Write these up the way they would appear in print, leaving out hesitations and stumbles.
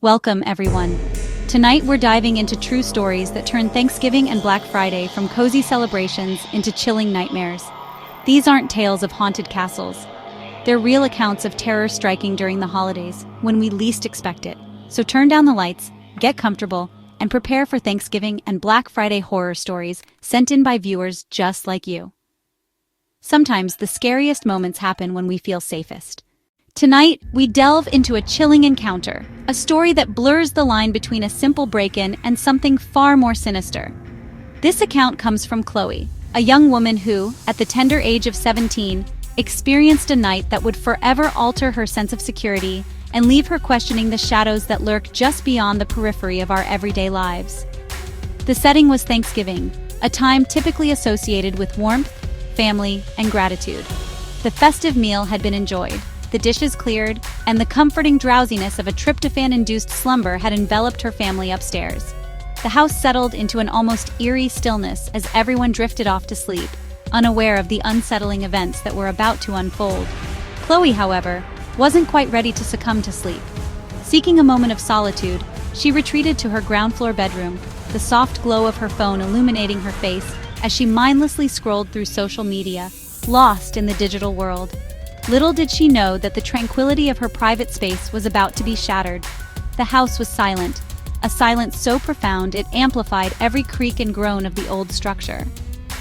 Welcome, everyone. Tonight we're diving into true stories that turn Thanksgiving and Black Friday from cozy celebrations into chilling nightmares. These aren't tales of haunted castles. They're real accounts of terror striking during the holidays, when we least expect it. So turn down the lights, get comfortable, and prepare for Thanksgiving and Black Friday horror stories sent in by viewers just like you. Sometimes the scariest moments happen when we feel safest. Tonight, we delve into a chilling encounter, a story that blurs the line between a simple break-in and something far more sinister. This account comes from Chloe, a young woman who, at the tender age of 17, experienced a night that would forever alter her sense of security and leave her questioning the shadows that lurk just beyond the periphery of our everyday lives. The setting was Thanksgiving, a time typically associated with warmth, family, and gratitude. The festive meal had been enjoyed, the dishes cleared, and the comforting drowsiness of a tryptophan-induced slumber had enveloped her family upstairs. The house settled into an almost eerie stillness as everyone drifted off to sleep, unaware of the unsettling events that were about to unfold. Chloe, however, wasn't quite ready to succumb to sleep. Seeking a moment of solitude, she retreated to her ground-floor bedroom, the soft glow of her phone illuminating her face as she mindlessly scrolled through social media, lost in the digital world. Little did she know that the tranquility of her private space was about to be shattered. The house was silent, a silence so profound it amplified every creak and groan of the old structure.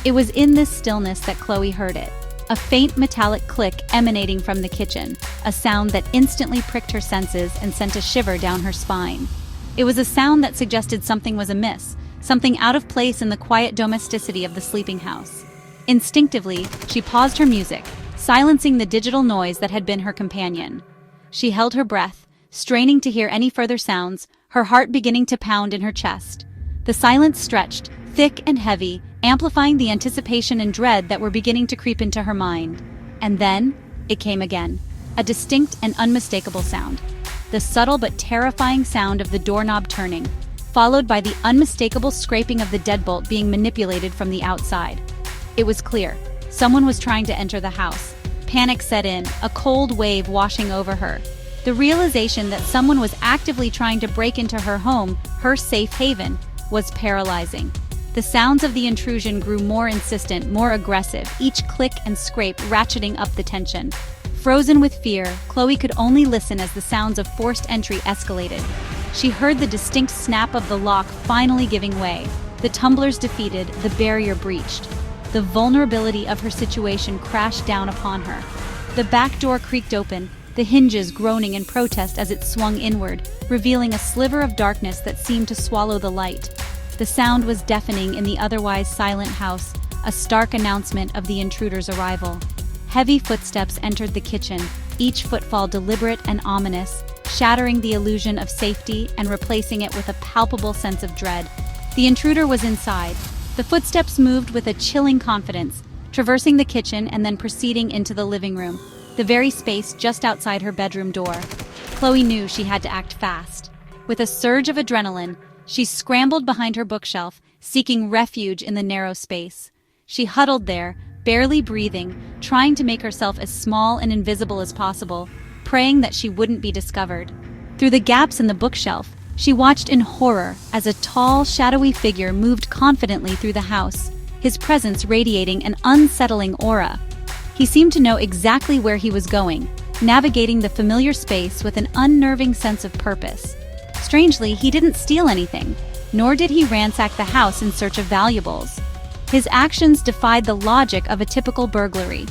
It was in this stillness that Chloe heard it, a faint metallic click emanating from the kitchen, a sound that instantly pricked her senses and sent a shiver down her spine. It was a sound that suggested something was amiss, something out of place in the quiet domesticity of the sleeping house. Instinctively, she paused her music, silencing the digital noise that had been her companion. She held her breath, straining to hear any further sounds, her heart beginning to pound in her chest. The silence stretched, thick and heavy, amplifying the anticipation and dread that were beginning to creep into her mind. And then, it came again, a distinct and unmistakable sound. The subtle but terrifying sound of the doorknob turning, followed by the unmistakable scraping of the deadbolt being manipulated from the outside. It was clear. Someone was trying to enter the house. Panic set in, a cold wave washing over her. The realization that someone was actively trying to break into her home, her safe haven, was paralyzing. The sounds of the intrusion grew more insistent, more aggressive, each click and scrape ratcheting up the tension. Frozen with fear, Chloe could only listen as the sounds of forced entry escalated. She heard the distinct snap of the lock finally giving way. The tumblers defeated, the barrier breached. The vulnerability of her situation crashed down upon her. The back door creaked open, the hinges groaning in protest as it swung inward, revealing a sliver of darkness that seemed to swallow the light. The sound was deafening in the otherwise silent house, a stark announcement of the intruder's arrival. Heavy footsteps entered the kitchen, each footfall deliberate and ominous, shattering the illusion of safety and replacing it with a palpable sense of dread. The intruder was inside. The footsteps moved with a chilling confidence, traversing the kitchen and then proceeding into the living room, the very space just outside her bedroom door. Chloe knew she had to act fast. With a surge of adrenaline, she scrambled behind her bookshelf, seeking refuge in the narrow space. She huddled there, barely breathing, trying to make herself as small and invisible as possible, praying that she wouldn't be discovered. Through the gaps in the bookshelf, she watched in horror as a tall, shadowy figure moved confidently through the house, his presence radiating an unsettling aura. He seemed to know exactly where he was going, navigating the familiar space with an unnerving sense of purpose. Strangely, he didn't steal anything, nor did he ransack the house in search of valuables. His actions defied the logic of a typical burglary.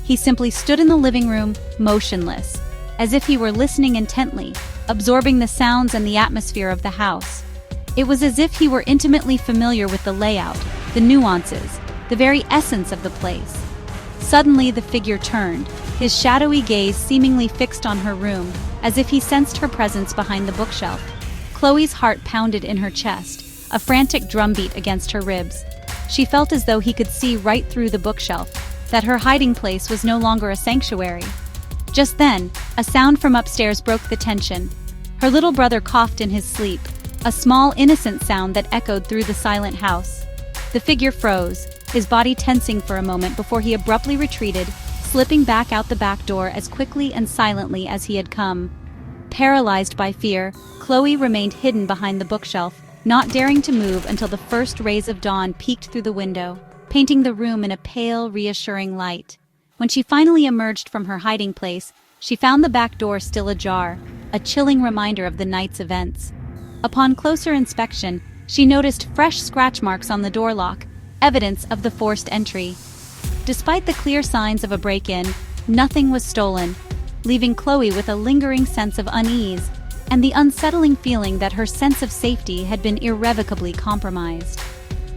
He simply stood in the living room, motionless, as if he were listening intently, absorbing the sounds and the atmosphere of the house. It was as if he were intimately familiar with the layout, the nuances, the very essence of the place. Suddenly the figure turned, his shadowy gaze seemingly fixed on her room, as if he sensed her presence behind the bookshelf. Chloe's heart pounded in her chest, a frantic drumbeat against her ribs. She felt as though he could see right through the bookshelf, that her hiding place was no longer a sanctuary. Just then, a sound from upstairs broke the tension. Her little brother coughed in his sleep, a small, innocent sound that echoed through the silent house. The figure froze, his body tensing for a moment before he abruptly retreated, slipping back out the back door as quickly and silently as he had come. Paralyzed by fear, Chloe remained hidden behind the bookshelf, not daring to move until the first rays of dawn peeked through the window, painting the room in a pale, reassuring light. When she finally emerged from her hiding place, she found the back door still ajar, a chilling reminder of the night's events. Upon closer inspection, she noticed fresh scratch marks on the door lock, evidence of the forced entry. Despite the clear signs of a break-in, nothing was stolen, leaving Chloe with a lingering sense of unease and the unsettling feeling that her sense of safety had been irrevocably compromised.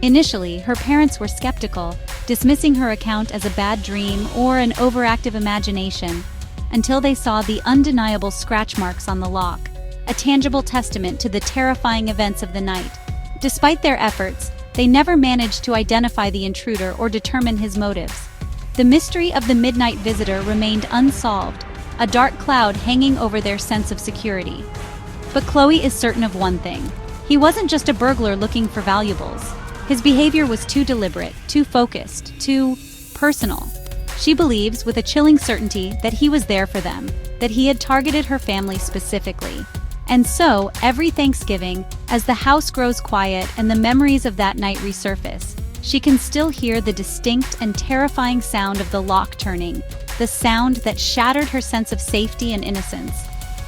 Initially, her parents were skeptical, dismissing her account as a bad dream or an overactive imagination, until they saw the undeniable scratch marks on the lock, a tangible testament to the terrifying events of the night. Despite their efforts, they never managed to identify the intruder or determine his motives. The mystery of the midnight visitor remained unsolved, a dark cloud hanging over their sense of security. But Chloe is certain of one thing. He wasn't just a burglar looking for valuables. His behavior was too deliberate, too focused, too personal. She believes with a chilling certainty that he was there for them, that he had targeted her family specifically. And so, every Thanksgiving, as the house grows quiet and the memories of that night resurface, she can still hear the distinct and terrifying sound of the lock turning, the sound that shattered her sense of safety and innocence.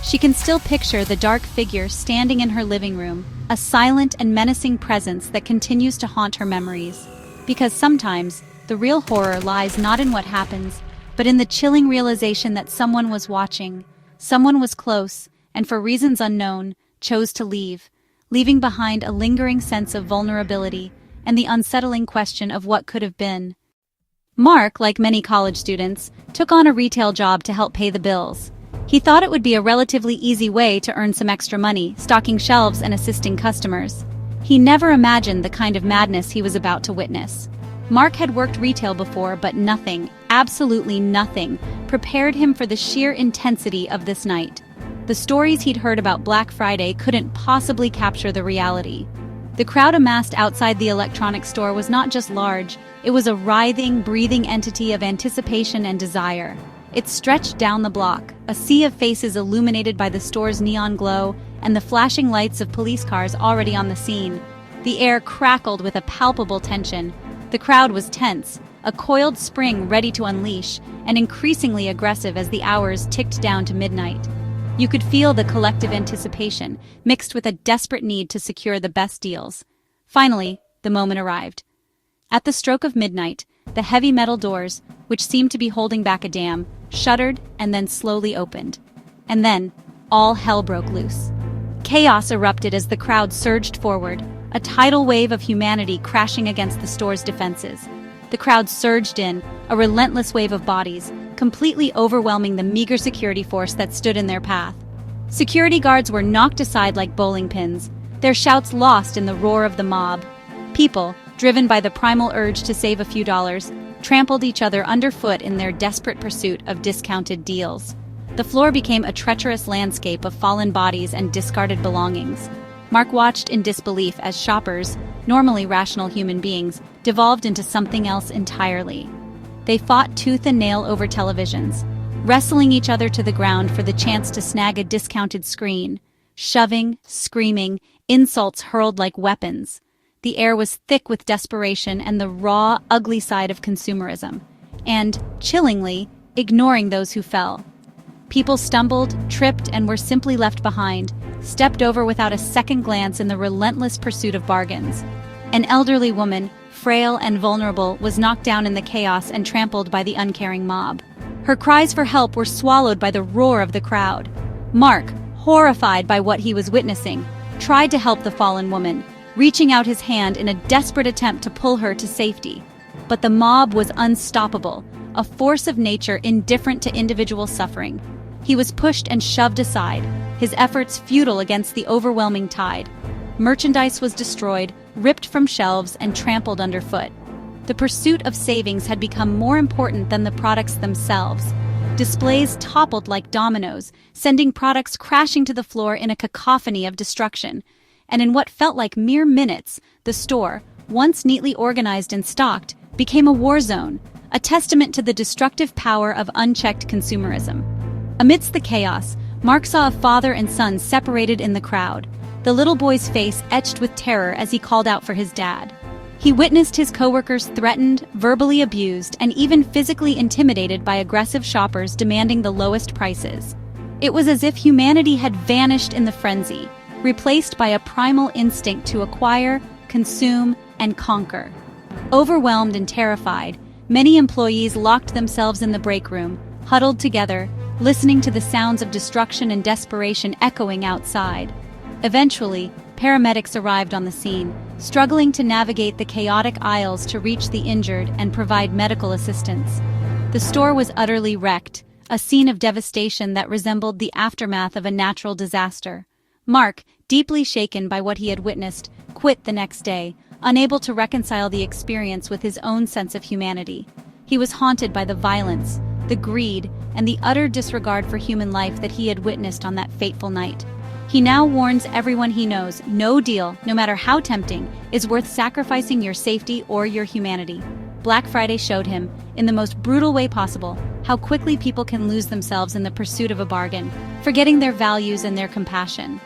She can still picture the dark figure standing in her living room, a silent and menacing presence that continues to haunt her memories. Because sometimes, the real horror lies not in what happens, but in the chilling realization that someone was watching, someone was close, and for reasons unknown, chose to leave, leaving behind a lingering sense of vulnerability and the unsettling question of what could have been. Mark, like many college students, took on a retail job to help pay the bills. He thought it would be a relatively easy way to earn some extra money, stocking shelves and assisting customers. He never imagined the kind of madness he was about to witness. Mark had worked retail before, but nothing, absolutely nothing, prepared him for the sheer intensity of this night. The stories he'd heard about Black Friday couldn't possibly capture the reality. The crowd amassed outside the electronics store was not just large, it was a writhing, breathing entity of anticipation and desire. It stretched down the block, a sea of faces illuminated by the store's neon glow and the flashing lights of police cars already on the scene. The air crackled with a palpable tension. The crowd was tense, a coiled spring ready to unleash, and increasingly aggressive as the hours ticked down to midnight. You could feel the collective anticipation, mixed with a desperate need to secure the best deals. Finally, the moment arrived. At the stroke of midnight, the heavy metal doors, which seemed to be holding back a dam, shuddered and then slowly opened. And then, all hell broke loose. Chaos erupted as the crowd surged forward, a tidal wave of humanity crashing against the store's defenses. The crowd surged in, a relentless wave of bodies, completely overwhelming the meager security force that stood in their path. Security guards were knocked aside like bowling pins, their shouts lost in the roar of the mob. People, driven by the primal urge to save a few dollars, trampled each other underfoot in their desperate pursuit of discounted deals. The floor became a treacherous landscape of fallen bodies and discarded belongings. Mark watched in disbelief as shoppers, normally rational human beings, devolved into something else entirely. They fought tooth and nail over televisions, wrestling each other to the ground for the chance to snag a discounted screen, shoving, screaming, insults hurled like weapons. The air was thick with desperation and the raw, ugly side of consumerism, and, chillingly, ignoring those who fell. People stumbled, tripped, and were simply left behind, stepped over without a second glance in the relentless pursuit of bargains. An elderly woman, frail and vulnerable, was knocked down in the chaos and trampled by the uncaring mob. Her cries for help were swallowed by the roar of the crowd. Mark, horrified by what he was witnessing, tried to help the fallen woman, reaching out his hand in a desperate attempt to pull her to safety. But the mob was unstoppable, a force of nature indifferent to individual suffering. He was pushed and shoved aside, his efforts futile against the overwhelming tide. Merchandise was destroyed, ripped from shelves, and trampled underfoot. The pursuit of savings had become more important than the products themselves. Displays toppled like dominoes, sending products crashing to the floor in a cacophony of destruction. And in what felt like mere minutes, the store, once neatly organized and stocked, became a war zone, a testament to the destructive power of unchecked consumerism. Amidst the chaos, Mark saw a father and son separated in the crowd, the little boy's face etched with terror as he called out for his dad. He witnessed his coworkers threatened, verbally abused, and even physically intimidated by aggressive shoppers demanding the lowest prices. It was as if humanity had vanished in the frenzy, replaced by a primal instinct to acquire, consume, and conquer. Overwhelmed and terrified, many employees locked themselves in the break room, huddled together, listening to the sounds of destruction and desperation echoing outside. Eventually, paramedics arrived on the scene, struggling to navigate the chaotic aisles to reach the injured and provide medical assistance. The store was utterly wrecked, a scene of devastation that resembled the aftermath of a natural disaster. Mark, deeply shaken by what he had witnessed, quit the next day, unable to reconcile the experience with his own sense of humanity. He was haunted by the violence, the greed, and the utter disregard for human life that he had witnessed on that fateful night. He now warns everyone he knows, no deal, no matter how tempting, is worth sacrificing your safety or your humanity. Black Friday showed him, in the most brutal way possible, how quickly people can lose themselves in the pursuit of a bargain, forgetting their values and their compassion.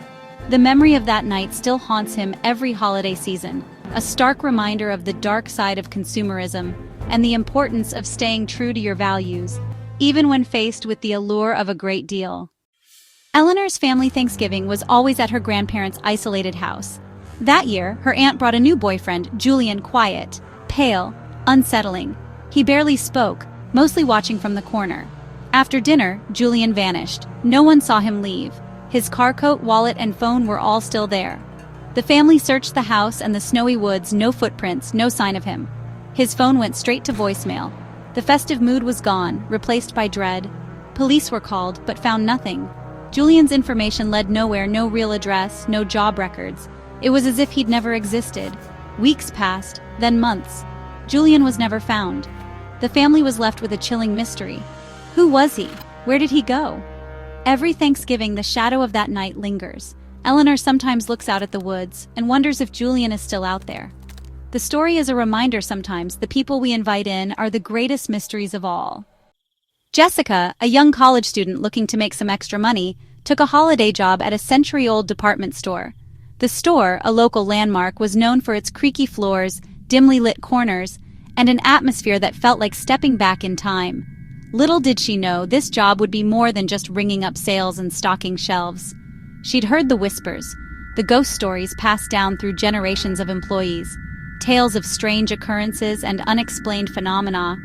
The memory of that night still haunts him every holiday season, a stark reminder of the dark side of consumerism and the importance of staying true to your values, even when faced with the allure of a great deal. Eleanor's family Thanksgiving was always at her grandparents' isolated house. That year, her aunt brought a new boyfriend, Julian, quiet, pale, unsettling. He barely spoke, mostly watching from the corner. After dinner, Julian vanished. No one saw him leave. His car coat, wallet, and phone were all still there. The family searched the house and the snowy woods, no footprints, no sign of him. His phone went straight to voicemail. The festive mood was gone, replaced by dread. Police were called, but found nothing. Julian's information led nowhere, no real address, no job records. It was as if he'd never existed. Weeks passed, then months. Julian was never found. The family was left with a chilling mystery. Who was he? Where did he go? Every Thanksgiving, the shadow of that night lingers. Eleanor sometimes looks out at the woods and wonders if Julian is still out there. The story is a reminder sometimes the people we invite in are the greatest mysteries of all. Jessica, a young college student looking to make some extra money, took a holiday job at a century-old department store. The store, a local landmark, was known for its creaky floors, dimly lit corners, and an atmosphere that felt like stepping back in time. Little did she know this job would be more than just ringing up sales and stocking shelves. She'd heard the whispers, the ghost stories passed down through generations of employees, tales of strange occurrences and unexplained phenomena.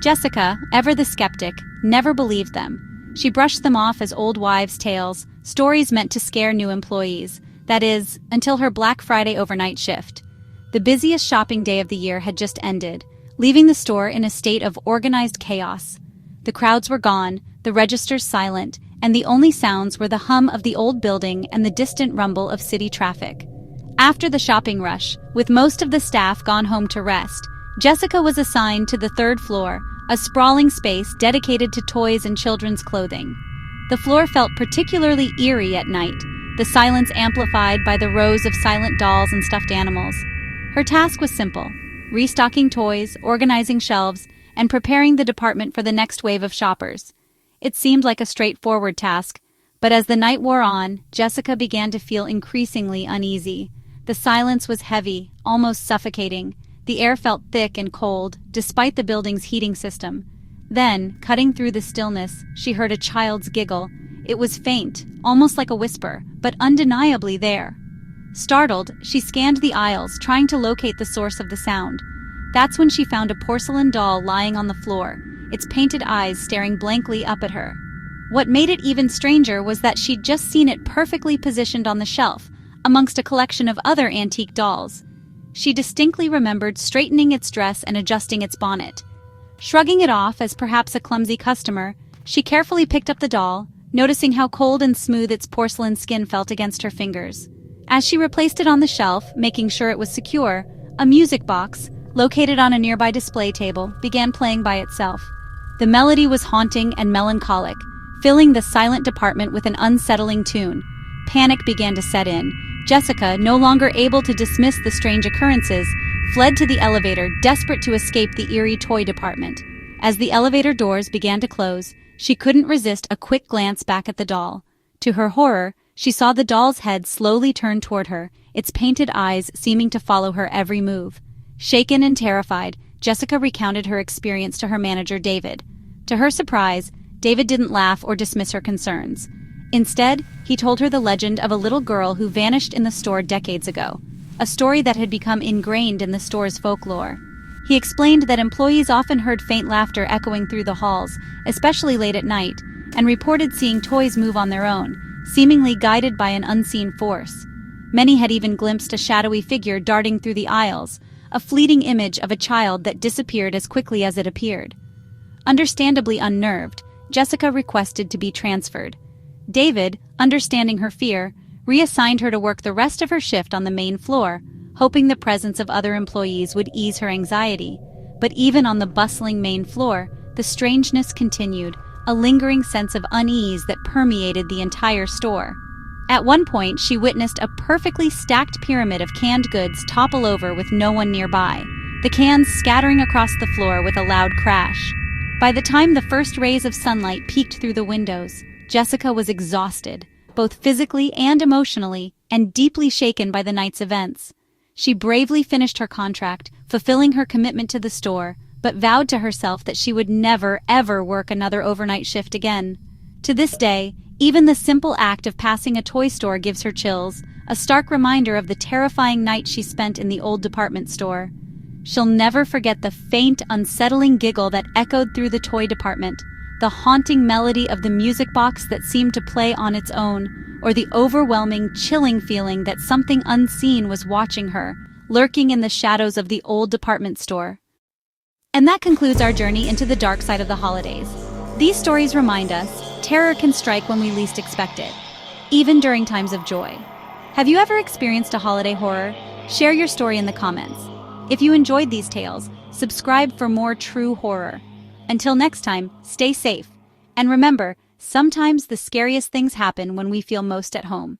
Jessica, ever the skeptic, never believed them. She brushed them off as old wives' tales, stories meant to scare new employees. That is, until her Black Friday overnight shift. The busiest shopping day of the year had just ended, leaving the store in a state of organized chaos. The crowds were gone, the registers silent, and the only sounds were the hum of the old building and the distant rumble of city traffic. After the shopping rush, with most of the staff gone home to rest, Jessica was assigned to the third floor, a sprawling space dedicated to toys and children's clothing. The floor felt particularly eerie at night, the silence amplified by the rows of silent dolls and stuffed animals. Her task was simple: restocking toys, organizing shelves, and preparing the department for the next wave of shoppers. It seemed like a straightforward task, but as the night wore on, Jessica began to feel increasingly uneasy. The silence was heavy, almost suffocating. The air felt thick and cold, despite the building's heating system. Then, cutting through the stillness, she heard a child's giggle. It was faint, almost like a whisper, but undeniably there. Startled, she scanned the aisles, trying to locate the source of the sound. That's when she found a porcelain doll lying on the floor, its painted eyes staring blankly up at her. What made it even stranger was that she'd just seen it perfectly positioned on the shelf, amongst a collection of other antique dolls. She distinctly remembered straightening its dress and adjusting its bonnet. Shrugging it off as perhaps a clumsy customer, she carefully picked up the doll, noticing how cold and smooth its porcelain skin felt against her fingers. As she replaced it on the shelf, making sure it was secure, a music box, located on a nearby display table, began playing by itself. The melody was haunting and melancholic, filling the silent department with an unsettling tune. Panic began to set in. Jessica, no longer able to dismiss the strange occurrences, fled to the elevator, desperate to escape the eerie toy department. As the elevator doors began to close, she couldn't resist a quick glance back at the doll. To her horror, she saw the doll's head slowly turn toward her, its painted eyes seeming to follow her every move. Shaken and terrified, Jessica recounted her experience to her manager, David. To her surprise, David didn't laugh or dismiss her concerns. Instead, he told her the legend of a little girl who vanished in the store decades ago, a story that had become ingrained in the store's folklore. He explained that employees often heard faint laughter echoing through the halls, especially late at night, and reported seeing toys move on their own, seemingly guided by an unseen force. Many had even glimpsed a shadowy figure darting through the aisles, a fleeting image of a child that disappeared as quickly as it appeared. Understandably unnerved, Jessica requested to be transferred. David, understanding her fear, reassigned her to work the rest of her shift on the main floor, hoping the presence of other employees would ease her anxiety. But even on the bustling main floor, the strangeness continued, a lingering sense of unease that permeated the entire store. At one point, she witnessed a perfectly stacked pyramid of canned goods topple over with no one nearby, the cans scattering across the floor with a loud crash. By the time the first rays of sunlight peeked through the windows, Jessica was exhausted, both physically and emotionally, and deeply shaken by the night's events. She bravely finished her contract, fulfilling her commitment to the store, but vowed to herself that she would never, ever work another overnight shift again. To this day, even the simple act of passing a toy store gives her chills, a stark reminder of the terrifying night she spent in the old department store. She'll never forget the faint, unsettling giggle that echoed through the toy department, the haunting melody of the music box that seemed to play on its own, or the overwhelming, chilling feeling that something unseen was watching her, lurking in the shadows of the old department store. And that concludes our journey into the dark side of the holidays. These stories remind us, terror can strike when we least expect it, even during times of joy. Have you ever experienced a holiday horror? Share your story in the comments. If you enjoyed these tales, subscribe for more true horror. Until next time, stay safe. And remember, sometimes the scariest things happen when we feel most at home.